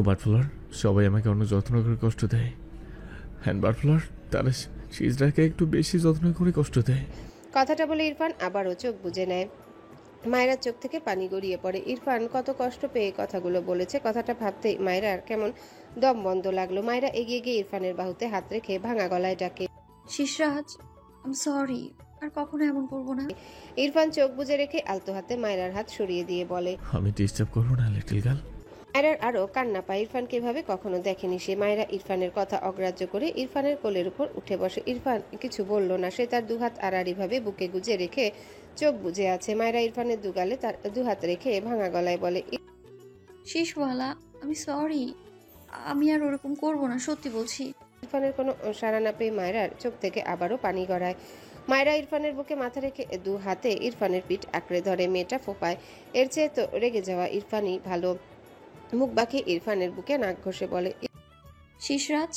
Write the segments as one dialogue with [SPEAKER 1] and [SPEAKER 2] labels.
[SPEAKER 1] বাটফ্লার সবাই আমাকে অনেক যত্ন করে কষ্ট দেয়। হ্যান্ড বাটফ্লার তারা সিজরাকে একটু বেশি যত্ন করে কষ্ট দেয়।
[SPEAKER 2] কথাটা বলে ইরফান আবারও চোখ বুজে নেয়। মায়েরার চোখ থেকে পানি গড়িয়ে পড়ে। ইরফান কত কষ্ট পেয়ে কথাগুলো বলেছে, কথাটা ভাবতেই মায়েরার কেমন দম বন্ধ লাগলো। মায়েরা এগিয়ে গিয়ে ইরফানের বাহুতে হাত রেখে ভাঙা গলায় ডাকে,
[SPEAKER 3] শিশরাজ, আই সরি, আর কখনো এমন করব না।
[SPEAKER 2] ইরফান চোখ বুজে রেখে আলতো হাতে মায়েরার হাত সরিয়ে দিয়ে বলে,
[SPEAKER 1] আমি ডিস্টার্ব করবো না লিটল গার্ল।
[SPEAKER 2] মায়েরার আরো কান্না পায়। ইরফানকে এভাবে কখনো দেখেনি সে। মায়েরা ইরফানের কথা অগ্রাহ্য করে ইরফানের কোলের উপর উঠে বসে। ইরফান কিছু বলল না, সে তার দুহাত আড়াআড়ি ভাবে বুকে গুজে রেখে চোখ বুজে আছে। মায়েরা ইরফানের দুগালে তার দুহাত রেখে ভাঙা গলায় বলে,
[SPEAKER 3] শিশওয়ালা, আমি সরি, আমি আর ওরকম করব না, সত্যি বলছি।
[SPEAKER 2] ইরফানের কোনো সাড়া না পেয়ে মায়েরার চোখ থেকে আবারও পানি গড়ায়। মায়েরা ইরফানের বুকে মাথা রেখে দু হাতে ইরফানের পিঠ আঁকড়ে ধরে। মেয়েটা ফোপায়। এর চেয়ে তো রেগে যাওয়া ইরফানই ভালো। মুখ বাঁকিয়ে ইরফানের বুকে নাক ঘষে বলে,
[SPEAKER 3] শিশরাজ,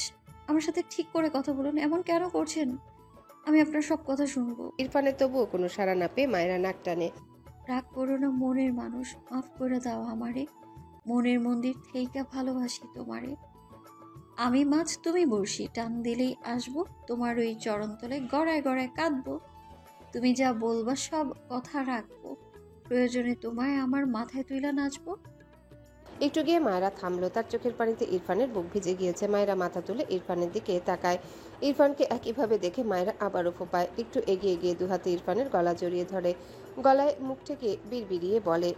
[SPEAKER 3] আমার সাথে ঠিক করে কথা বলুন, এমন কেন করছেন? আমি আপনার সব কথা শুনবো।
[SPEAKER 2] ইরফানের তবুও কোনো সাড়া না পেয়ে মায়েরা নাক টানে।
[SPEAKER 3] রাগ করো না মনের মানুষ, মাফ করে দাও আমারে। মনের মন্দির থেইকা ভালোবাসি তোমারে। আমি মাছ, তুমি বড়শি, টান দিলেই আসবো তোমার ওই চরণতলে, গড়ায় গড়ায় কাঁদবো। তুমি যা বলবা সব কথা রাখবো, প্রয়োজনে তোমায় আমার মাথায় তুইলা নাচবো।
[SPEAKER 2] একটু গিয়ে মায়েরা থামলো। তার চোখের পানিতে ইরফানের বুক ভিজে গিয়েছে। মায়েরা মাথা তুলে ইরফানের দিকে তাকায়। ইরফানকে একইভাবে দেখে মায়েরা আবারও ফোপায়। একটু এগিয়ে গিয়ে দুহাতে ইরফানের গলা জড়িয়ে ধরে। গলায় মুখ থেকে বিড়বিড়িয়ে বলে,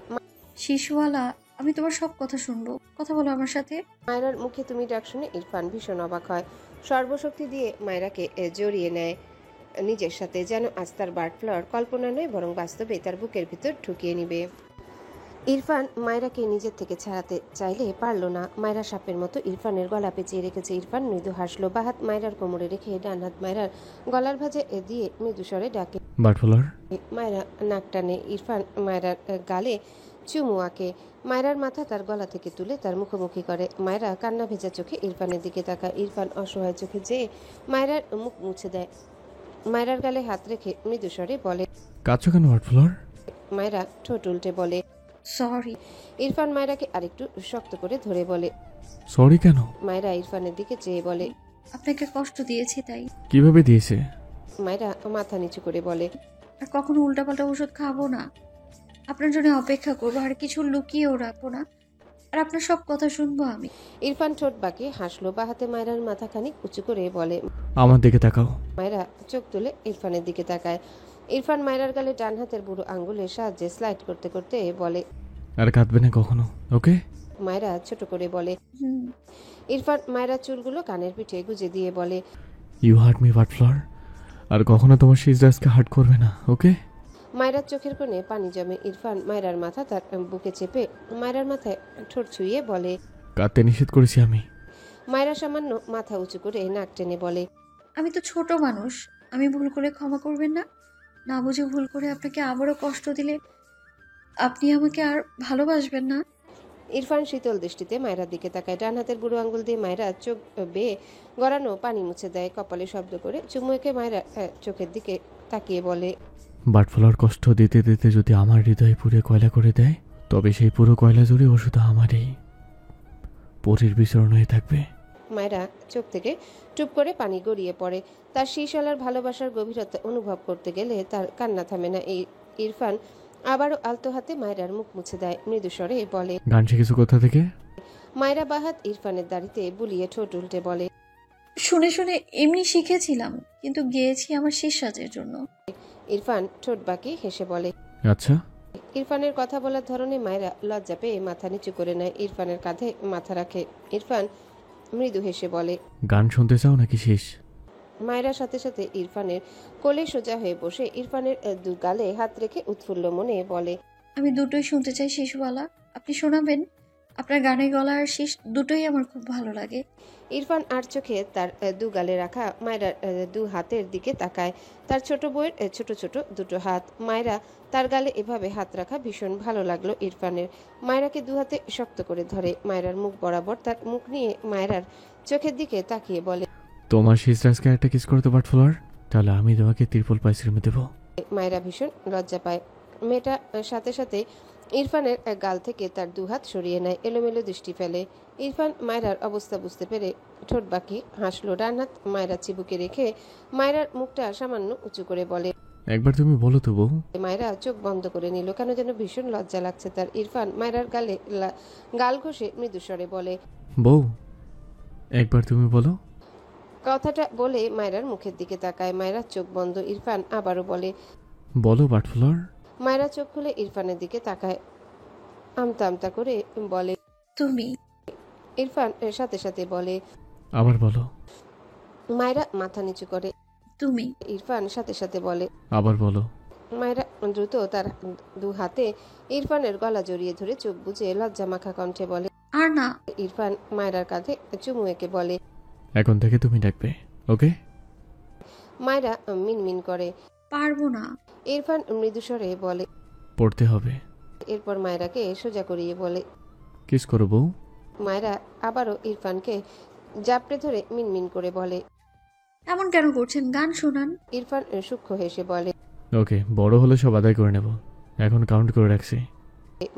[SPEAKER 3] শিশুওয়ালা, আমি তোমার সব কথা শুনবো, কথা বলো আমার সাথে।
[SPEAKER 2] মায়েরার মুখে তুমি ডাক শুনে ইরফান ভীষণ অবাক হয়। সর্বশক্তি দিয়ে মায়েরাকে জড়িয়ে নেয় নিজের সাথে, যেন আজ তার বার্ডফ্লাওয়ার কল্পনা নয় বরং বাস্তবে তার বুকের ভিতর ঢুকিয়ে নিবে। ইরফান মায়েরাকে নিজের থেকে ছাড়াতে চাইলে পারল না। মায়েরা সাপের মতো ইরফানের গলা পেঁচিয়ে রেখেছে। ইরফান মৃদু হাসলো। বাহাত মায়েরার কোমরে রেখে ডান হাত মায়েরার গলার ভাঁজে দিয়ে মৃদু স্বরে ডাকে,
[SPEAKER 1] বাটফ্লার।
[SPEAKER 2] মায়েরা নাক টানে। ইরফান মায়েরার গালে চুমু আঁকে। মায়েরার মাথা তার গলা থেকে তুলে তার মুখোমুখি করে। মায়েরা কান্না ভেজা চোখে ইরফানের দিকে তাকায়। ইরফান অসহায় চোখে যেয়ে মায়েরার মুখ মুছে দেয়। মায়েরার গালে হাত রেখে মৃদু স্বরে বলে,
[SPEAKER 1] কাঁদছো কেন বাটফ্লার?
[SPEAKER 2] মায়েরা ঠোঁট উল্টে বলে,
[SPEAKER 3] সরি।
[SPEAKER 2] ইরফান মায়েরাকে আরেকটু শক্ত করে ধরে বলে,
[SPEAKER 1] সরি কেন?
[SPEAKER 2] মায়েরা ইরফানের দিকে চেয়ে বলে,
[SPEAKER 3] আপনাকে কষ্ট দিয়েছি তাই।
[SPEAKER 1] কিভাবে দিয়েছে?
[SPEAKER 2] মায়েরা মাথা নিচু করে বলে,
[SPEAKER 3] আর কখনো উল্টাপাল্টা ওষুধ খাবো না। আপনার জন্য অপেক্ষা করবো, আর কিছু লুকিয়েও রাখবো না, আর আপনার সব কথা শুনবো আমি।
[SPEAKER 2] ইরফান ঠোঁট বাঁকিয়ে হাসলো। বাহাতে মায়েরার মাথা খানিক উঁচু করে বলে,
[SPEAKER 1] আমার দিকে তাকাও।
[SPEAKER 2] মায়েরা চোখ তুলে ইরফানের দিকে তাকায়। ইরফান মায়েরার গালে ডান হাতের বুড়ো আঙ্গুলের সাহায্যে স্লাইড করতে করতে বলে,
[SPEAKER 1] আর কাঁদবে না কখনো, ওকে?
[SPEAKER 2] মায়েরা ছোট করে বলে।
[SPEAKER 3] হুম।
[SPEAKER 2] ইরফান মায়েরা চুলগুলো কানের পিঠে গুজে দিয়ে বলে,
[SPEAKER 1] ইউ হার্ট মি বাটফ্লার, আর কখনো তোমার সিজরাসকে হার্ট করবে না, ওকে?
[SPEAKER 2] মায়েরার চোখের কোণে পানি জমে। ইরফান মায়েরার মাথা তার বুকে চেপে মায়েরার মাথায় ঠোঁট ছুঁয়ে বলে,
[SPEAKER 1] কাঁদতে নিষেধ করেছি আমি।
[SPEAKER 2] মায়েরা সামান্য মাথা উঁচু করে নাক টেনে বলে,
[SPEAKER 3] আমি তো ছোট মানুষ, আমি ভুল করে ক্ষমা করবেন না। না বুঝে ভুল করে আপনাকে আবারও কষ্ট দিলে আপনি আমাকে আর ভালোবাসবেন না।
[SPEAKER 2] ইরফান শীতল দৃষ্টিতে মায়েরার দিকে তাকায়। ডান হাতের বুড়ো আঙ্গুল দিয়ে মায়েরা চোখ বেয়ে গড়ানো পানি মুছে দেয়। কপালে শব্দ করে চুমু এঁকে মায়েরা চোখের দিকে তাকিয়ে বলে,
[SPEAKER 1] বাটফ্লার কষ্ট দিতে দিতে যদি আমার হৃদয় পুড়ে কয়লা করে দেয়, তবে সেই পুরো কয়লা জুড়ে ও শুধু আমারই পরীর বিচরণ হয়ে থাকবে।
[SPEAKER 2] মায়েরা চোখ থেকে টুপ করে পানি গড়িয়ে পড়ে। তার শিশলার ভালোবাসার গভীরতা অনুভব করতে গেলে তার কান্না থামে না। এই ইরফান আবারও আলতো হাতে মায়েরার মুখ মুছে দেয়। মৃদু স্বরে বলে,
[SPEAKER 1] গান শিখেছো কোথা থেকে?
[SPEAKER 2] মায়েরা বাহাত ইরফানের দাড়িতে বুলিয়ে ঠোঁট উল্টে বলে,
[SPEAKER 3] শুনে শুনে এমনি শিখেছিলাম, কিন্তু গেয়েছি আমার শিষ্যাদের জন্য।
[SPEAKER 2] ইরফান ঠোঁট বাঁকিয়ে হেসে বলে।
[SPEAKER 1] আচ্ছা।
[SPEAKER 2] ইরফানের কথা বলার ধরনে মায়েরা লজ্জা পেয়ে মাথা নিচু করে নেয়। ইরফানের কাঁধে মাথা রাখে। ইরফান মৃদু হেসে বলে,
[SPEAKER 1] গান শুনতে চাও নাকি শেষ?
[SPEAKER 2] মায়েরা সাথে সাথে ইরফানের কোলে সোজা হয়ে বসে ইরফানের দু গালে হাত রেখে উৎফুল্ল মনে বলে,
[SPEAKER 3] আমি দুটোই শুনতে চাই শিশুবালা, আপনি শোনাবেন? আপনার গানের গলা আর শীষ দুটোই আমার খুব ভালো লাগে।
[SPEAKER 2] ইরফান আর চোখে তার দু গালে রাখা মায়েরার দু হাতের দিকে তাকায়। তার ছোট বউয়ের ছোট ছোট দুটো হাত। মায়েরা তার গালে এভাবে হাত রাখা ভীষণ ভালো লাগলো ইরফানের। মায়েরাকে দু হাতে শক্ত করে ধরে মায়েরার মুখ বরাবর তার মুখ নিয়ে মায়েরার চোখের দিকে তাকিয়ে বলে,
[SPEAKER 1] তোমার সিজরাসকে একটা কিস করতে বাটফ্লার, তাহলে আমি তোমাকে ত্রিপল পাইসির মধ্যে দেবো।
[SPEAKER 2] মায়েরা ভীষণ লজ্জা পায়। মেয়েটা সাথে সাথে ইরফানের গাল থেকে তার দুহাত সরিয়ে নেয়, এলোমেলো দৃষ্টি ফেলে। ইরফান মায়রার অবস্থা বুঝতে পেরে ঠোঁট বাঁকিয়ে হাসলো। ডান হাত মায়রার চিবুকে রেখে মায়রার মুখটা সামান্য উঁচু করে বলে,
[SPEAKER 1] একবার তুমি বলো তো বউ।
[SPEAKER 2] মায়রা চোখ বন্ধ করে নিল, কেন যেন ভীষণ লজ্জা লাগছে তার। ইরফান মায়রার গালে গাল ঘষে মৃদুস্বরে বলে,
[SPEAKER 1] বউ একবার তুমি বলো।
[SPEAKER 2] কথাটা বলে মায়রার মুখের দিকে তাকায়। মায়রার চোখ বন্ধ। ইরফান আবারও বলে,
[SPEAKER 1] বলো বাটফ্লোর।
[SPEAKER 2] মায়রা চোখ খুলে ইরফানের দিকে তাকায়, আমতা আমতা করে বলে,
[SPEAKER 3] তুমি।
[SPEAKER 2] ইরফান সাথে সাথে বলে,
[SPEAKER 1] আবার বলো।
[SPEAKER 2] মায়রা মাথা নিচু করে।
[SPEAKER 3] তুমি।
[SPEAKER 2] ইরফান সাথে সাথে বলে,
[SPEAKER 1] আবার বলো।
[SPEAKER 2] মায়রা দ্রুত তার দু হাতে ইরফানের গলা জড়িয়ে ধরে চোখ বুজে লজ্জা মাখা কণ্ঠে বলে।
[SPEAKER 3] আর না।
[SPEAKER 2] ইরফান মায়রার কাঁধে চুমু এঁকে বলে,
[SPEAKER 1] এখন থেকে তুমি ডাকবে, ওকে?
[SPEAKER 2] মায়রা মিনমিন করে।
[SPEAKER 3] পারবো না।
[SPEAKER 2] ইরফান মৃদুস্বরে বলে।
[SPEAKER 1] পড়তে হবে।
[SPEAKER 2] এরপর মায়রাকে সোজা করিয়ে বলে।
[SPEAKER 1] কিস করো বউ।
[SPEAKER 2] মায়রা আবারও ইরফানকে জাপটে ধরে মিনমিন করে বলে।
[SPEAKER 3] এমন কেন করছেন? গান শোনান।
[SPEAKER 2] ইরফান সূক্ষ্ম হেসে বলে।
[SPEAKER 1] ওকে, বড় হলে সব আদায় করে নেব, এখন কাউন্ট করে রাখছি।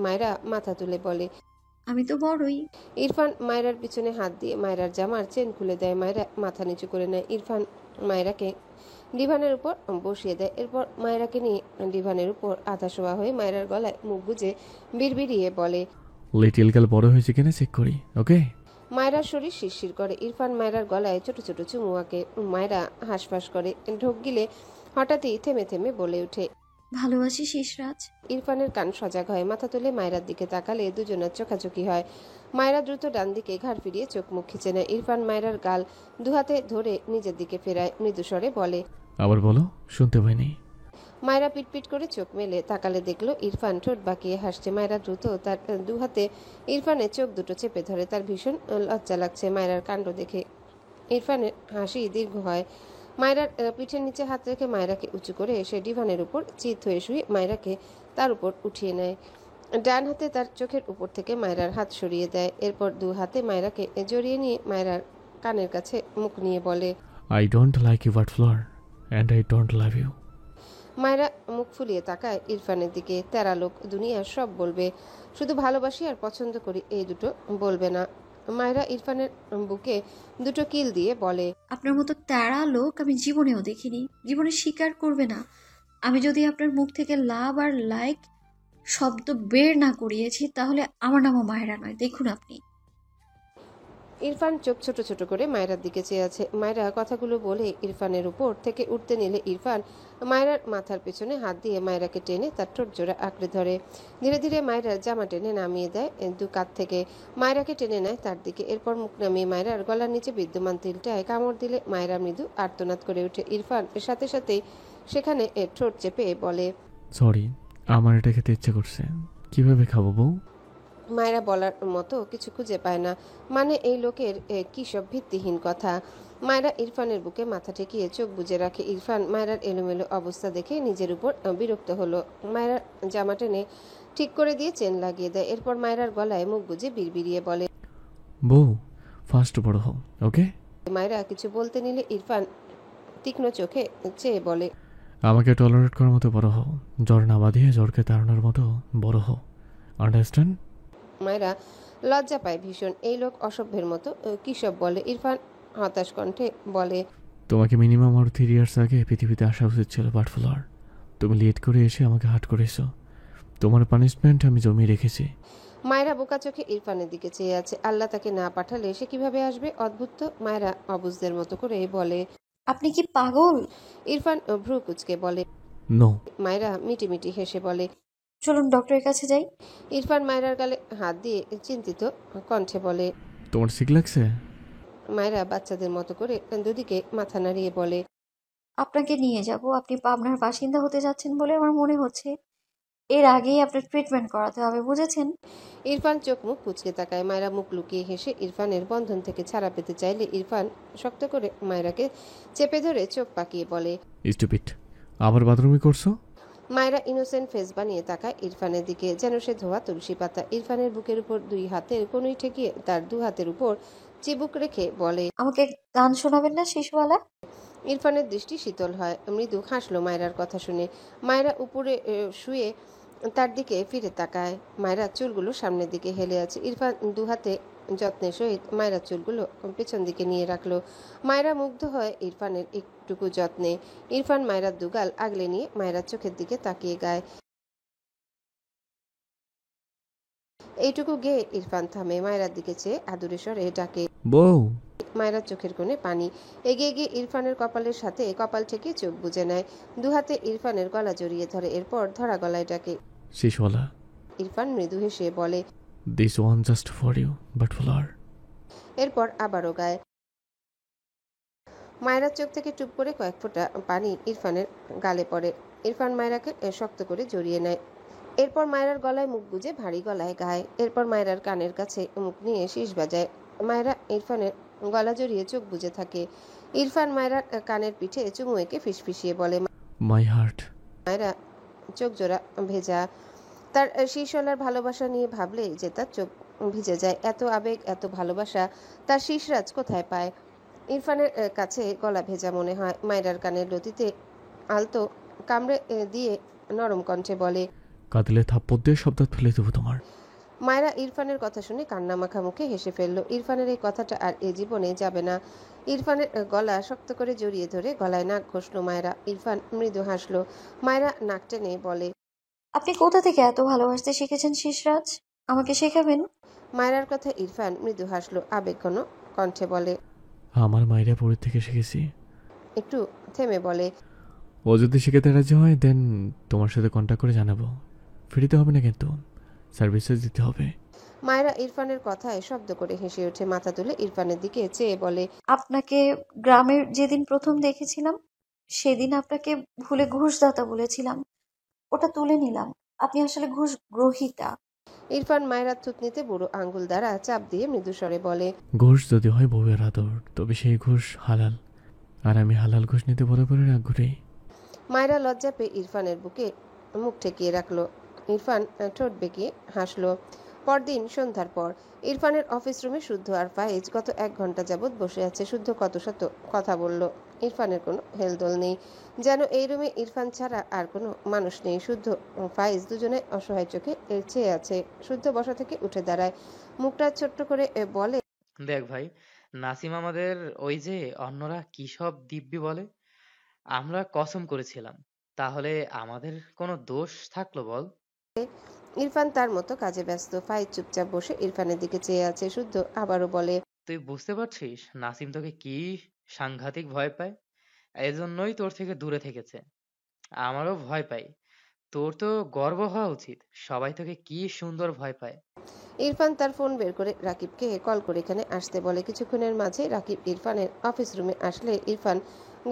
[SPEAKER 2] মায়রা মাথা তুলে বলে।
[SPEAKER 3] আমি তো বড়ই।
[SPEAKER 2] ইরফান মায়রার পিছনে হাত দিয়ে মায়রার জামার চেন খুলে দেয়। মায়রা মাথা নিচু করে নেয়। ইরফান মায়রাকে ডিভানের উপর বসিয়ে দেয়। এরপর মায়রাকে নিয়ে ডিভানের উপর আধা শোয়া হয়ে মায়রার গলায় মুখ গুজে বিড়বিড়িয়ে বলে,
[SPEAKER 1] লিটিল গার্ল বড় হয়েছে কিনা চেক করি, ওকে?
[SPEAKER 2] মায়রার শরীর শিরশির করে। ইরফান মায়রার গলায় ছোট ছোট চুমু আঁকে। মায়রা হাঁসফাঁস করে। ঢোক গিলে হঠাৎই থেমে থেমে বলে ওঠে,
[SPEAKER 3] ভালোবাসি শেষরাজ।
[SPEAKER 2] ইরফানের কান সজাগ হয়। মাথা তুলে মায়রার দিকে তাকালে দুজনের চোখাচোখি হয়। মায়রা দ্রুত ডান দিকে ঘাড় ফিরিয়ে চোখ মুখ খিচে নেয়। ইরফান মায়রার গাল দুহাতে ধরে নিজের দিকে ফেরায়, মৃদুস্বরে বলে।
[SPEAKER 1] আবার বলো, শুনতে পাইনি।
[SPEAKER 2] মায়রা পিটপিট করে চোখ মেলে তাকালে দেখলো ইরফান ঠোঁট বাঁকিয়ে হাসছে। মায়রা দ্রুত তার দুহাতে ইরফানের চোখ দুটো চেপে ধরে। তার ভীষণ লজ্জা লাগছে মায়রার কাণ্ড দেখে। ইরফানের হাসি দীর্ঘ হয়। মায়রার পিঠের নিচে হাত রেখে মায়রাকে উঁচু করে এসে ডিভানের উপর চিত হয়ে শুয়ে মায়রাকে তার উপর উঠিয়ে নেয়। ডান হাতে তার চোখের উপর থেকে মায়রার হাত সরিয়ে দেয়। এরপর দু হাতে মায়রাকে জড়িয়ে নিয়ে মায়রার কানের কাছে মুখ নিয়ে বলে,
[SPEAKER 1] I don't like you but flower and I don't love you.
[SPEAKER 2] Myra মুখ ফুলিয়ে তাকায় ইরফানের দিকে। তেরা লোক দুনিয়ার সব বলবে, শুধু ভালোবাসি আর পছন্দ করি এই দুটো বলবে না। মায়রা ইরফানের বুকে দুটো কিল দিয়ে বলে,
[SPEAKER 3] আপনার মতো তেড়া লোক আমি জীবনেও দেখিনি। জীবনে স্বীকার করবে না আমি যদি আপনার মুখ থেকে লাভ আর লাইক শব্দ বের না করিয়েছি, তাহলে আমার নামও মায়রা নয়। দেখুন আপনি।
[SPEAKER 2] ইরফান চোখ ছোট ছোট করে মায়রার দিকে চেয়ে আছে। মায়রা কথাগুলো বলে ইরফানের উপর থেকে উঠতে নিলে ইরফান মায়রার মাথার পেছনে হাত দিয়ে মায়রাকে টেনে তার ঠোঁট জোড়া আঁকড়ে ধরে। ধীরে ধীরে মায়রার জামা টেনে নামিয়ে দেয় দু কাঁধ থেকে। মায়রাকে টেনে নেয় তার দিকে। এরপর মুখ নামিয়ে মায়রার গলার নিচে বিদ্যমান তিলটায় কামড় দিলে মায়রা মৃদু আর্তনাদ করে ওঠে। ইরফান সাথে সাথেই সেখানে ঠোঁট চেপে বলে,
[SPEAKER 1] সরি, আমার এটা খেতে ইচ্ছে করছে। কিভাবে খাবো বউ?
[SPEAKER 2] মায়রা বলার মতো কিছু খুঁজে পায় না। মানে এই লোকের কি সব ভিত্তিহীন কথা। মায়রা ইরফানের বুকে মাথা ঠেকিয়ে চোখ বুজে রাখে। ইরফান মায়রার এলোমেলো অবস্থা দেখে নিজের উপর বিরক্ত হলো। মায়রার জামা টেনে ঠিক করে দিয়ে চেন লাগিয়ে দেয়। এরপর মায়রার গলায় মুখ গুজে বিড়বিড়িয়ে বলে,
[SPEAKER 1] বউ ফাস্ট বড় হও, ওকে?
[SPEAKER 2] মায়রা কিছু বলতে নিলে ইরফান তীক্ষ্ণ চোখে চেয়ে বলে,
[SPEAKER 1] আমাকে টলারেট করার মতো বড় হও, জ্বর না বাঁধিয়ে জ্বরকে তাড়ানোর মতো বড় হও, আন্ডারস্ট্যান্ড?
[SPEAKER 2] মায়রা লজ্জা পায় ভীষণ। এই লোক অসভ্যের মতো কী সব বলে। ইরফান হতাশ কণ্ঠে বলে,
[SPEAKER 1] তোমাকে মিনিমাম আর 3 ইয়ার্স আগে পৃথিবীতে আসা উচিত ছিল বাটফ্লোর। তুমি লেট করে এসে আমাকে হার্ট করেছো। তোমার পানিশমেন্ট আমি জমিয়ে রেখেছি।
[SPEAKER 2] মায়রা বোকা চোখে ইরফানের দিকে চেয়ে আছে। আল্লাহ তাকে না পাঠালে সে কিভাবে আসবে? অদ্ভুত তো। মায়রা অবুঝদের মতো করে বলে,
[SPEAKER 3] আপনি কি পাগল?
[SPEAKER 2] ইরফান ভ্রু কুচকে বলে।
[SPEAKER 1] নো।
[SPEAKER 2] মায়রা মিটিমিটি হেসে বলে,
[SPEAKER 3] চলুন ডক্টরের কাছে যাই।
[SPEAKER 2] ইরফান মায়রার গালে হাত দিয়ে চিন্তিত কণ্ঠে বলে।
[SPEAKER 1] তোমার সিক লাগছে?
[SPEAKER 2] মায়রা বাচ্চাদের মতো করে দুদিকে মাথা নাড়িয়ে বলে,
[SPEAKER 3] আপনাকে নিয়ে যাব। আপনি পাবনার বাসিন্দা হতে যাচ্ছেন বলে আমার মনে হচ্ছে। এর আগেই আপনার ট্রিটমেন্ট করাতে হবে, বুঝেছেন?
[SPEAKER 2] ইরফান চোখ মুখ কুচকে তাকায়। মায়রা মুখ লুকিয়ে হেসে ইরফানের বন্ধন থেকে ছাড়া পেতে চাইলে ইরফান শক্ত করে মায়রাকে চেপে ধরে চোখ পাকিয়ে বলে,
[SPEAKER 1] স্টুপিড, আবার বাথরুমে করছো?
[SPEAKER 2] মায়রা ইনোসেন্ট ফেস বানিয়ে তাকায় ইরফানের দিকে, যেন সে ধোয়া তুলসী পাতা। ইরফানের বুকের উপর দুই হাতের কোনোই ঠেকিয়ে তার দু হাতের উপর চিবুক রেখে বলে,
[SPEAKER 3] আমাকে গান শোনাবেন না শেষওয়ালা?
[SPEAKER 2] ইরফানের দৃষ্টি শীতল হয়, মৃদু হাসলো মায়রার কথা শুনে। মায়রা উপরে শুয়ে তার দিকে ফিরে তাকায়। মায়রার চুলগুলো সামনের দিকে হেলে আছে। ইরফান দুহাতে যত্নের সহিত মায়রার চুলগুলো পেছন দিকে নিয়ে রাখলো। মায়রা মুগ্ধ হয় ইরফানের একটুকু যত্নে। ইরফান মায়রার দুগাল আগলে নিয়ে মায়রার চোখের দিকে তাকিয়ে গায়। এইটুকু গেয়ে ইরফান থামে, মায়রার দিকে চেয়ে আদুরে স্বরে ডাকে।
[SPEAKER 1] বউ।
[SPEAKER 2] মায়রার চোখের কোণে পানি। এগিয়ে গিয়ে ইরফানের কপালের সাথে কপাল ঠেকিয়ে চোখ বুজে নেয়। দুহাতে ইরফানের গলা জড়িয়ে ধরে, এরপর ধরা গলায় ডাকে।
[SPEAKER 1] শিশওয়ালা।
[SPEAKER 2] ইরফান মৃদু হেসে বলে,
[SPEAKER 1] this one just for you but flower.
[SPEAKER 2] এরপর আবারও গায়। মায়রার চোখ থেকে টুপ করে কয়েক ফোঁটা পানি ইরফানের গালে পড়ে। ইরফান মায়রাকে শক্ত করে জড়িয়ে নেয়। এরপর মায়রার গলায় মুখ গুজে ভারী গলায় গায়। এরপর মায়রার কানের কাছে মুখ নিয়ে শীষ বাজায়। মায়রা ইরফানের গলা জড়িয়ে চোখ বুজে থাকে। ইরফান মায়রার কানের পিঠে চুমু এঁকে ফিসফিসিয়ে বলে।
[SPEAKER 1] My heart.
[SPEAKER 2] মায়রা চোখ জোড়া ভেজা। তার শীষওয়ালার ভালোবাসা নিয়ে ভাবলে যে তার চোখ ভিজে যায়। এত আবেগ, এত ভালোবাসা তার শীষরাজ কোথায় পায়? ইরফানের কাছে গলা ভেজা মনে হয়। মায়রার কানের লতিতে আলতো কামড়ে দিয়ে নরম কণ্ঠে বলে,
[SPEAKER 1] কাঁদলে থাপ্পড় দিয়ে শব্দ ফেলে দেবো তোমার।
[SPEAKER 2] মায়রা ইরফানের কথা শুনে কান্না মাখা মুখে হেসে ফেলল। ইরফানের এই কথাটা আর এ জীবনে যাবে না। ইরফানের গলা শক্ত করে জড়িয়ে ধরে গলায় নাক ঘষল মায়রা। ইরফান মৃদু হাসলো। মায়রা নাক টেনে বলে,
[SPEAKER 3] আপনি কোথা থেকে এত ভালোবাসতে শিখেছেন শিশরাজ? আমাকে শেখাবেন?
[SPEAKER 2] মায়রার কথা ইরফান মৃদু হাসলো, আবেগঘন কণ্ঠে বলে।
[SPEAKER 1] আমার মায়েরা পরে থেকে শিখেছি।
[SPEAKER 2] একটু থেমে বলে,
[SPEAKER 1] ও যদি শিখাতে রাজি হয় দেন তোমার সাথে কন্ট্যাক্ট করে জানাবো। ফ্রিতে হবে না কিন্তু, সার্ভিসেস দিতে হবে।
[SPEAKER 2] মায়রা ইরফানের কথায় শব্দ করে হেসে ওঠে। মাথা তুলে ইরফানের দিকে চেয়ে বলে,
[SPEAKER 3] আপনাকে গ্রামের যেদিন প্রথম দেখেছিলাম সেদিন আপনাকে ভুলে ঘুষদাতা বলেছিলাম, ওটা তুলে নিলাম। আপনি আসলে ঘুষ গ্রহীতা।
[SPEAKER 2] ইরফান মায়রার থুতনিতে বুড়ো আঙ্গুল দ্বারা চাপ দিয়ে মৃদু স্বরে বলে,
[SPEAKER 1] ঘুষ যদি হয় বউয়ের আদর, তবে সেই ঘুষ হালাল। আর আমি হালাল ঘুষ নিতে বরাবরই আগ্রহী।
[SPEAKER 2] মায়রা লজ্জা পেয়ে ইরফানের বুকে মুখ ঠেকিয়ে রাখলো। ইরফান ঠোঁট বেঁকিয়ে হাসলো। পরদিন সন্ধ্যার পর ইরফানের অফিস রুমে শুদ্ধ আর ফাইজ গত 1 ঘন্টা যাবৎ বসে আছে। শুদ্ধ কত শত কথা বলল। ইরফানের কোনো হেলদোল নেই, যেন এই রুমে ইরফান ছাড়া আর কোনো মানুষ নেই। শুদ্ধ ফাইজ দুজনে অসহায় চোখে চেয়ে আছে। শুদ্ধ বসা থেকে উঠে দাঁড়ায়, মুখটা ছোট্ট করে বলে,
[SPEAKER 4] দেখ ভাই, নাসিম আমাদের ওই যে অন্যরা কি সব দিব্যি বলে, আমরা কসম করেছিলাম, তাহলে আমাদের কোনো দোষ থাকলো বল?
[SPEAKER 2] ইরফান তার মতো কাজে ব্যস্ত। ফাইজ চুপচাপ বসে ইরফানের দিকে চেয়ে আছে। শুদ্ধ আবারও বলে,
[SPEAKER 4] তুই বুঝতে পারছিস নাসিম তোকে কি সাংঘাতিক ভয় পায়? এজন্যই তোর থেকে দূরে থেকেছে। আমারও ভয় পাই। তোর তো গর্ব হওয়া উচিত, সবাই তোকে কি সুন্দর ভয় পায়।
[SPEAKER 2] ইরফান তার ফোন বের করে রাকিবকে কল করে এখানে আসতে বলে। কিছুক্ষণের মাঝে রাকিব ইরফানের অফিস রুমে আসলে ইরফান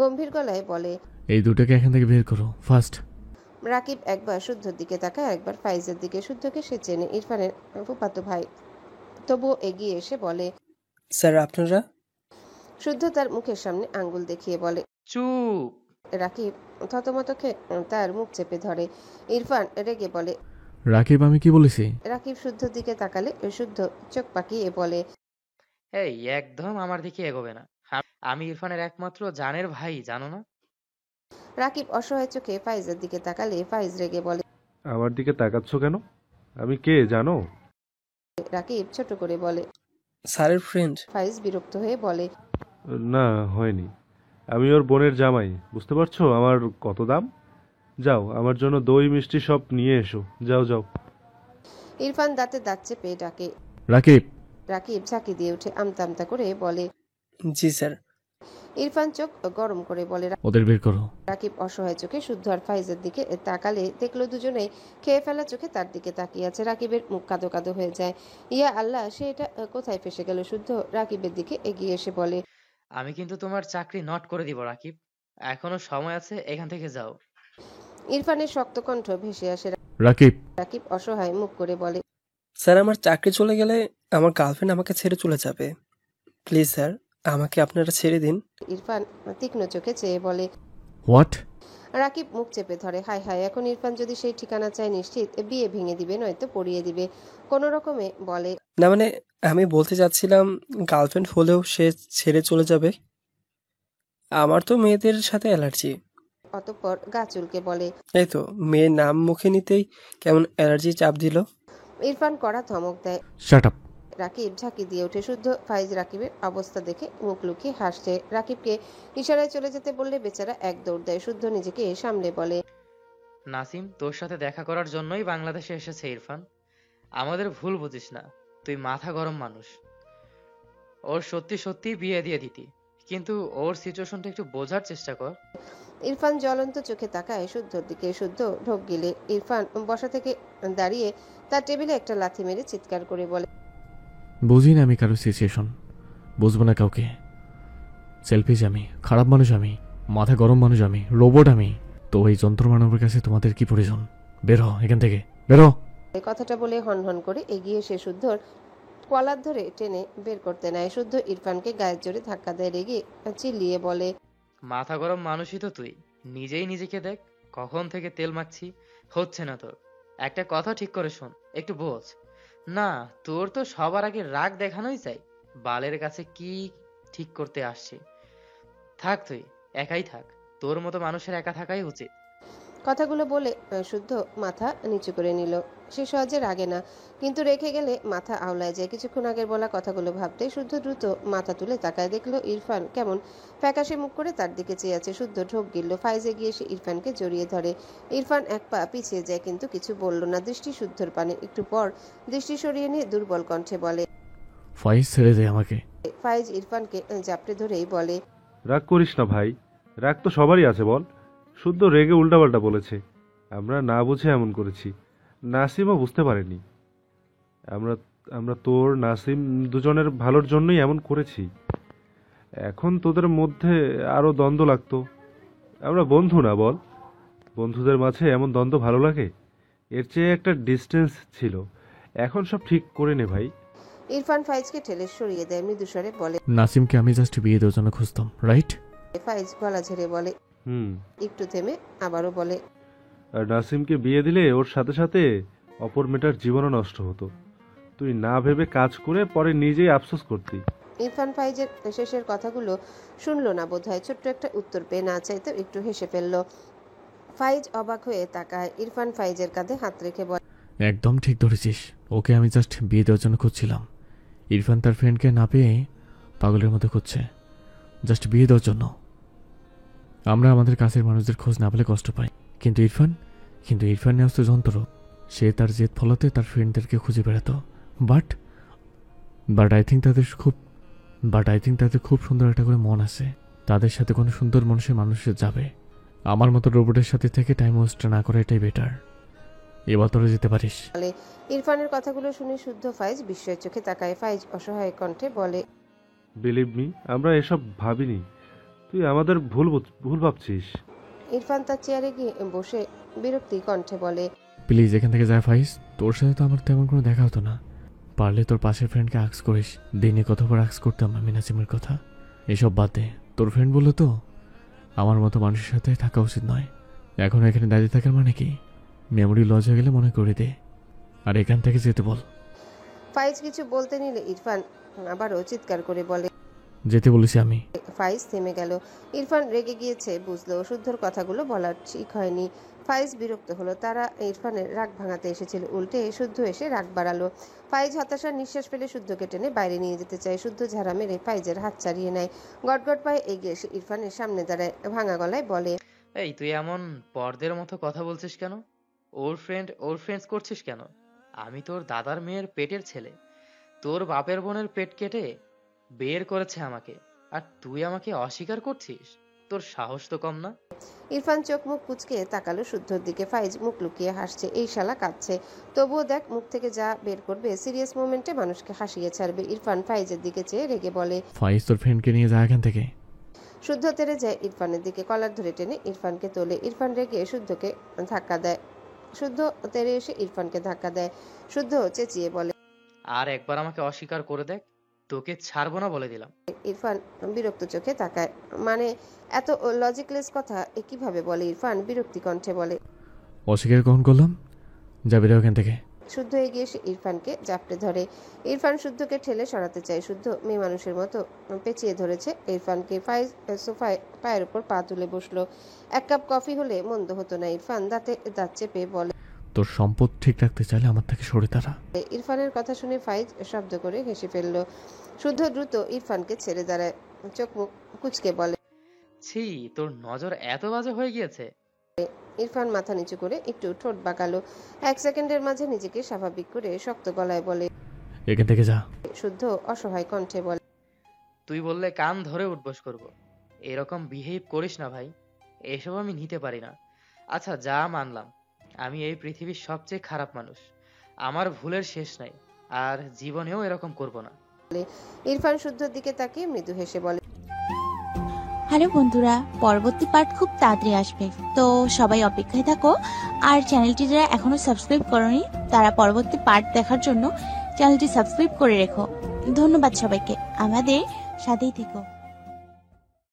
[SPEAKER 2] গম্ভীর গলায় বলে,
[SPEAKER 1] এই দুটোকে এখান থেকে বের করো ফার্স্ট।
[SPEAKER 2] রাকিব একবার শুদ্ধর দিকে তাকায়, একবার ফাইজের দিকে। শুদ্ধকে সে চেনে, ইরফানের ফুফাতো ভাই। তবুও এগিয়ে এসে বলে,
[SPEAKER 5] স্যার আপনারা?
[SPEAKER 2] শুদ্ধ তার মুখের সামনে আঙ্গুল দেখিয়ে বলে।
[SPEAKER 4] চুপ!
[SPEAKER 2] রাকিব থতমত খেয়ে তার মুখ চেপে ধরে। ইরফান রেগে বলে,
[SPEAKER 1] রাকিব আমি কি বলেছি?
[SPEAKER 2] রাকিব শুদ্ধর দিকে তাকালে শুদ্ধ চোখ পাকিয়ে বলে,
[SPEAKER 4] এই একদম আমার দিকে এগোবে না। আমি ইরফানের একমাত্র জানের ভাই, জানো না?
[SPEAKER 2] রাকিব অসহায় চোখে ফাইজের দিকে তাকালে ফাইজ রেগে বলে,
[SPEAKER 6] আমার দিকে তাকাচ্ছ কেন? আমি কে জানো?
[SPEAKER 2] রাকিব ছোট করে বলে।
[SPEAKER 5] স্যারের ফ্রেন্ড।
[SPEAKER 2] ফাইজ বিরক্ত হয়ে বলে,
[SPEAKER 6] না, হয়নি। আমি ওর বোনের জামাই, বুঝতে পারছো আমার কত দাম? যাও, আমার জন্য দই মিষ্টি সব নিয়ে এসো, যাও যাও।
[SPEAKER 2] ইরফান দাঁতে দাঁত চেপে ডাকে।
[SPEAKER 1] রাকিব।
[SPEAKER 2] রাকিব ঝাঁকি দিয়ে উঠে আমতা আমতা করে বলে।
[SPEAKER 5] জি স্যার।
[SPEAKER 2] ইরফান চোখ গরম করে বলে।
[SPEAKER 1] ওদের বের করো।
[SPEAKER 2] রাকিব অসহায় চোখে শুদ্ধ আর ফাইজের দিকে তাকালে দেখলো দুজনেই খেয়ে ফেলা চোখে তার দিকে তাকিয়ে আছে। রাকিবের মুখ কাদো কাদো হয়ে যায়। ইয়া আল্লাহ, সে এটা কোথায় ফেসে গেল? শুদ্ধ রাকিবের দিকে এগিয়ে এসে বলে,
[SPEAKER 4] আমি কিন্তু তোমার চাকরি নট করে দিব রাকিব। এখনো সময় আছে, এখান থেকে যাও।
[SPEAKER 2] ইরফানের শক্ত কণ্ঠ ভেসে আসে।
[SPEAKER 1] রাকিব।
[SPEAKER 2] রাকিব অসহায় মুখ করে বলে,
[SPEAKER 5] স্যার আমার চাকরি চলে গেলে আমার গার্লফ্রেন্ড আমাকে ছেড়ে চলে যাবে। প্লিজ স্যার, আমাকে আপনারা ছেড়ে দিন।
[SPEAKER 2] ইরফান তীক্ষ্ণ চোখে চেয়ে বলে।
[SPEAKER 1] হোয়াট?
[SPEAKER 2] রাকিব মুখ চেপে ধরে। হায় হায়, এখন ইরফান যদি সেই ঠিকানা চায় নিশ্চিত বিয়ে ভেঙে দিবে, নয়তো পড়িয়ে দিবে। কোনো রকমে বলে,
[SPEAKER 5] না মানে আমি বলতে চাচ্ছিলাম গার্লফ্রেন্ড হলেও সে ছেড়ে চলে যাবে। আমার তো মেয়েদের সাথে অ্যালার্জি।
[SPEAKER 2] অতঃপর গা চুলকে বলে।
[SPEAKER 5] এই তো মেয়ের নাম মুখে নিতেই কেমন অ্যালার্জি চাপ দিল।
[SPEAKER 2] ইরফান কড়া ধমক দেয়।
[SPEAKER 1] Shut up.
[SPEAKER 2] রাকিব ঝাঁকি দিয়ে ওঠে। শুদ্ধ ফাইজ রাকিবের অবস্থা দেখে মুখ লুকিয়ে হাসছে। রাকিবকে ইশারায় চলে যেতে বললে বেচারা এক দৌড় দেয়। শুদ্ধ নিজেকে সামলে বলে।
[SPEAKER 4] নাসিম, তোর সাথে দেখা করার জন্যই বাংলাদেশে এসেছে ইরফান। আমাদের ভুল বুঝিস না, তুই মাথা গরম মানুষ। ওর সত্যি সত্যি বিয়ে দিয়ে দিতি, কিন্তু ওর সিচুয়েশনটা একটু বোঝার চেষ্টা কর।
[SPEAKER 2] ইরফান জ্বলন্ত চোখে তাকায় শুদ্ধর দিকে। শুদ্ধ ঢোক গিলে ইরফান বসা থেকে দাঁড়িয়ে তার টেবিলে একটা লাথি মেরে চিৎকার করে বলে।
[SPEAKER 1] বুঝি না আমি কারো সিচুয়েশন, বুঝবো না কাউকে। সেলফিশ আমি, খারাপ মানুষ আমি, মাথা গরম মানুষ আমি, রোবট আমি। তো এই যন্ত্র মানবের কাছে তোমাদের কি প্রয়োজন? বের হ এখান থেকে, বের হ।
[SPEAKER 2] এই কথাটা বলে হনহন করে এগিয়ে এসে শুদ্ধর কলার ধরে টেনে বের করতে নেয়। শুদ্ধ ইরফানকে গায়ের জোরে ধাক্কা দেয়। রেগে চিল্লিয়ে বলে।
[SPEAKER 4] মাথা গরম মানুষই তো তুই। নিজেই নিজেকে দেখ, কখন থেকে তেল মাখছি, হচ্ছে না তোর। একটা কথা ঠিক করে শোন, একটু বোঝ। না, তোর তো সবার আগে রাগ দেখানোই চাই। বালের কাছে কি ঠিক করতে আসছে? থাক, তুই একাই থাক। তোর মতো মানুষের একা থাকাই উচিত।
[SPEAKER 2] কথাগুলো বলে শুদ্ধ মাথা নিচু করে নিল। সে সহজে রাগে না, কিন্তু রেখে গেলে মাথা আওলায় যায়। কিছুক্ষণ আগের বলা কথাগুলো ভাবতে শুদ্ধ দ্রুত মাথা তুলে তাকায়। দেখলো ইরফান কেমন ফ্যাকাশে মুখ করে তার দিকে চেয়ে আছে। শুদ্ধ ঢোক গিলল। ফাইজে গিয়ে সে ইরফানকে জড়িয়ে ধরে। ইরফান এক পা পিছিয়ে যায়, কিন্তু কিছু বলল না। দৃষ্টি শুদ্ধর পানে। একটু পর দৃষ্টি সরিয়ে নিয়ে দুর্বল কণ্ঠে বলে।
[SPEAKER 1] ফাইজ ছেড়ে দে আমাকে।
[SPEAKER 2] ফাইজ ইরফানকে জাপটে ধরেই বলে।
[SPEAKER 6] রাগ করিস না ভাই, রাগ তো সবারই আছে বল। শুদ্ধ রেগে উল্টাপাল্টা বলেছে, আমরা না বুঝে এমন করেছি। নাসিমও বুঝতে পারেনি। আমরা আমরা তোর নাসিম দুজনের ভালোর জন্যই এমন করেছি। এখন তোদের মধ্যে আরো দ্বন্দ্ব লাগতো। আমরা বন্ধু না বল? বন্ধুদের মাঝে এমন দ্বন্দ্ব ভালো লাগে? এর চেয়ে একটা ডিস্টেন্স ছিল। এখন সব ঠিক করে নে ভাই।
[SPEAKER 2] ইরফান ফাইজকে ঠেলে সরিয়ে দেয়। মৃদুস্বরে বলে।
[SPEAKER 1] নাসিমকে আমি জাস্ট বিয়ে দেওয়ার জন্য খুঁজতাম, রাইট?
[SPEAKER 2] ফাইজ গলা ঝেড়ে বলে। একটু থেমে আবারও বলে।
[SPEAKER 6] আর নাসিমকে বিয়ে দিলে ওর সাথে সাথে অপর মেয়েটার জীবনও নষ্ট হতো। তুই না ভেবে কাজ করে পরে নিজেই আফসোস করতি।
[SPEAKER 2] ইরফান ফাইজের শেষের কথাগুলো শুনলো না বোধহয়। ছোট্ট একটা উত্তর পেয়ে না চাইতেও একটু হেসে ফেলল। ফাইজ অবাক হয়ে তাকায়। ইরফান ফাইজের কাঁধে হাত রেখে বলে।
[SPEAKER 1] একদম ঠিক ধরেছিস, ওকে আমি জাস্ট বিয়ে দেওয়ার জন্য খুঁজছিলাম। ইরফান তার ফ্রেন্ডকে না পেয়ে পাগলের মতো খুঁজছে, জাস্ট বিয়ে দেওয়ার জন্য। আমরা আমাদের কাছের মানুষদের খোঁজ না পেলে কষ্ট পাই, কিন্তু ইরফান নেওয়া তো যন্ত্র। সে তার জেদ ফলাতে তার ফ্রেন্ডদেরকে খুঁজে বেড়াতো। বাট আই থিঙ্ক তাদের খুব সুন্দর একটা করে মন আছে। তাদের সাথে কোনো সুন্দর মানুষের যাবে। আমার মতো রোবটের সাথে থেকে টাইম ওয়েস্ট না করে এটাই বেটার। এবার তোরা যেতে পারিস।
[SPEAKER 2] ইরফানের কথাগুলো শুনে শুদ্ধ ফাইজ বিস্ময়ের চোখে তাকায়। ফাইজ অসহায় কণ্ঠে বলে।
[SPEAKER 6] বিলিভ মি, আমরা এসব ভাবিনি। তুই আমাদের ভুল ভাবছিস।
[SPEAKER 2] ইরফান তার চেয়ারে গিয়ে বসে বিরক্তি কণ্ঠে বলে।
[SPEAKER 1] প্লিজ এখান থেকে যা ফাইজ। তোর সাথে তো আমার তেমন কোনো দেখা হতো না। পারলে তোর পাশের ফ্রেন্ডকে আক্স করিস। দিনে কতবার আক্স করতাম আমি নাসিমের কথা। এসব বাদ দে। তোর ফ্রেন্ড বললো তো আমার মতো মানুষের সাথে থাকা উচিত নয়। এখন এখানে দাঁড়িয়ে থাকার মানে কি? মেমোরি লস হয়ে গেলে মনে করে দে, আর এখান থেকে যেতে বল।
[SPEAKER 2] ফাইজ কিছু বলতে নিলে ইরফান আবারও চিৎকার করে বলে।
[SPEAKER 1] যেতে বলেছি আমি।
[SPEAKER 2] ফাইজ থেমে গেল। ইরফান রেগে গিয়েছে বুঝলো। শুদ্ধর কথাগুলো বলার ঠিক হয়নি। ফাইজ বিরক্ত হলো। তারা ইরফানের রাগ ভাঙাতে এসেছিল, উল্টে শুদ্ধ এসে রাগ বাড়ালো। ফাইজ হতাশার নিঃশ্বাস ফেলে শুদ্ধকে টেনে বাইরে নিয়ে যেতে চায়। শুদ্ধ ঝাড়া মেরে ফাইজের হাত ছাড়িয়ে নেয়। গটগট পায়ে এগিয়ে এসে ইরফানের সামনে দাঁড়ায়। ভাঙা গলায় বলে।
[SPEAKER 4] এই, তুই এমন পর্দের মতো কথা বলছিস কেন? ওর ফ্রেন্ডস করছিস কেন? আমি তোর দাদার মেয়ের পেটের ছেলে। তোর বাপের বোনের পেট কেটে বের করেছে আমাকে, আর তুই আমাকে অস্বীকার করছিস? তোর সাহস তো কম না।
[SPEAKER 2] ইরফান চোখ মুখ কুচকে তাকালো শুদ্ধর দিকে। ফাইজ মুখ লুকিয়ে হাসছে। এই শালা কাঁদছে, তবুও দেখ মুখ থেকে যা বের করবে সিরিয়াস মোমেন্টে মানুষকে হাসিয়ে ছাড়বে। ইরফান ফাইজের দিকে চেয়ে রেগে বলে।
[SPEAKER 1] ফাইজ তোর ফ্রেন্ডকে নিয়ে যা এখান থেকে।
[SPEAKER 2] শুদ্ধ তেড়ে যায় ইরফানের দিকে। কলার ধরে টেনে ইরফানকে তোলে। ইরফান রেগে শুদ্ধকে ধাক্কা দেয়। শুদ্ধ তেড়ে এসে ইরফানকে ধাক্কা দেয়। শুদ্ধ চেঁচিয়ে বলে।
[SPEAKER 4] আর একবার আমাকে অস্বীকার করে দেখ, তোকে ছাড়বো না বলে দিলাম।
[SPEAKER 2] ইরফান বিরক্ত চোখে তাকায়। মানে এত লজিকলেস কথা এ কিভাবে বলে? ইরফান বিরক্তি কণ্ঠে বলে।
[SPEAKER 1] অস্বীকার কখন করলাম? যাবি রে ওখান থেকে।
[SPEAKER 2] শুদ্ধ এগিয়ে এসে ইরফানকে জাপটে ধরে। ইরফান শুদ্ধকে ঠেলে সরাতে চায়। শুদ্ধ মেয়ে মানুষের মতো পেঁচিয়ে ধরেছে ইরফানকে। ফাইজ সোফায় পায়ের উপর পা তুলে বসলো। এক কাপ কফি হলে মন্দ হতো না। ইরফান দাঁতে দাঁত চেপে বলে।
[SPEAKER 1] তোর সম্পদ ঠিক রাখতে চাইলে আমার থেকে সরে দাঁড়া।
[SPEAKER 2] ইরফানের কথা শুনে ফাইজ শব্দ করে হেসে ফেলল। শুদ্ধ দ্রুত ইরফানকে ছেড়ে দাঁড়ায়। চোখ মুখ কুচকে বলে।
[SPEAKER 4] ছি, তোর নজর এত বাজে হয়ে গিয়েছে?
[SPEAKER 2] ইরফান মাথা নিচু করে একটু ঠোঁট বাঁকালো। 1 সেকেন্ডের মাঝে নিজেকে স্বাভাবিক করে শক্ত গলায় বলে।
[SPEAKER 1] এখান থেকে যা।
[SPEAKER 2] শুদ্ধ অসহায় কণ্ঠে বলে।
[SPEAKER 4] তুই বললে কান ধরে উঠবোস করব। এরকম বিহেভ করিস না ভাই, এসব আমি নিতে পারি না। আচ্ছা যা মানলাম, আমি এই পৃথিবীর সবচেয়ে খারাপ মানুষ, আমার ভুলের শেষ নাই, আর জীবনেও এরকম করব না।
[SPEAKER 2] ইরফান শুদ্ধর দিকে তাকিয়ে মৃদু হেসে বলে।
[SPEAKER 7] হ্যালো বন্ধুরা, পরবর্তী পার্ট খুব তাড়াতাড়ি আসবে, তো সবাই অপেক্ষায় থাকো। আর চ্যানেলটি যারা এখনো সাবস্ক্রাইব করোনি তারা পরবর্তী পার্ট দেখার জন্য চ্যানেলটি সাবস্ক্রাইব করে রেখো। ধন্যবাদ সবাইকে, আমাদের সাথেই থেকো।